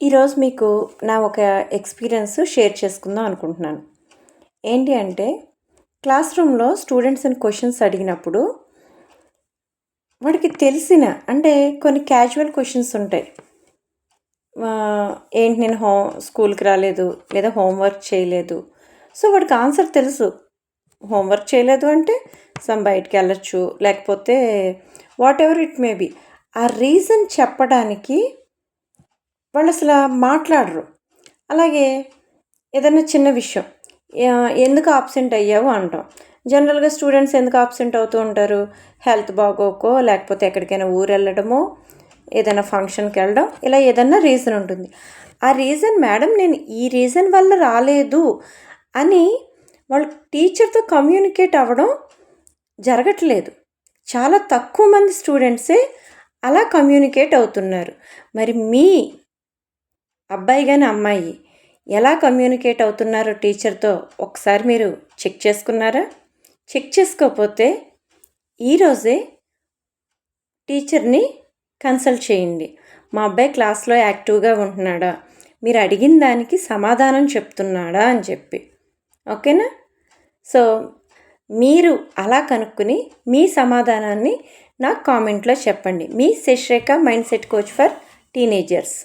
ఈరోజు మీకు నా ఒక ఎక్స్పీరియన్స్ షేర్ చేసుకుందాం అనుకుంటున్నాను. ఏంటి అంటే క్లాస్ రూమ్‌లో స్టూడెంట్స్‌ని క్వెషన్స్ అడిగినప్పుడు వాడికి తెలిసిన అంటే కొన్ని క్యాజువల్ క్వెషన్స్ ఉంటాయి. ఏంటి నేను స్కూల్‌కి రాలేదు లేదా హోంవర్క్ చేయలేదు. సో, వాడికి ఆన్సర్ తెలుసు. హోంవర్క్ చేయలేదు అంటే బయటికెళ్ళొచ్చు లేకపోతే వాటెవర్ ఇట్ మే బీ. ఆ రీజన్ చెప్పడానికి వాళ్ళసల మాట్లాడరు. అలాగే ఏదన్నా చిన్న విషయం ఎందుకు ఆబ్సెంట్ అయ్యావు అంటాం. జనరల్‌గా స్టూడెంట్స్ ఎందుకు ఆబ్సెంట్ అవుతూ ఉంటారు? హెల్త్ బాగోకో, లేకపోతే ఎక్కడికైనా ఊరెళ్ళడమో, ఏదైనా ఫంక్షన్‌కెళ్ళడం, ఇలా ఏదన్నా రీజన్ ఉంటుంది. ఆ రీజన్ మేడం నేను ఈ రీజన్ వల్ల రాలేదు అని వాళ్ళు టీచర్‌తో కమ్యూనికేట్ అవ్వడం జరగట్లేదు. చాలా తక్కువ మంది స్టూడెంట్సే అలా కమ్యూనికేట్ అవుతున్నారు. మరి మీ అబ్బాయి గాని, అమ్మాయి ఎలా కమ్యూనికేట్ అవుతున్నారో టీచర్‌తో ఒకసారి మీరు చెక్ చేసుకున్నారా? చెక్ చేసుకోకపోతే ఈరోజే టీచర్‌ని కన్సల్ట్ చేయండి. మా అబ్బాయి క్లాస్‌లో యాక్టివ్‌గా ఉంటున్నాడా? మీరు అడిగిన దానికి సమాధానం చెప్తున్నాడా అని చెప్పి. ఓకేనా? సో, మీరు అలా కనుక్కొని మీ సమాధానాన్ని నాకు కామెంట్‌లో చెప్పండి. మీ Sasirekha mindset coach for teenagers.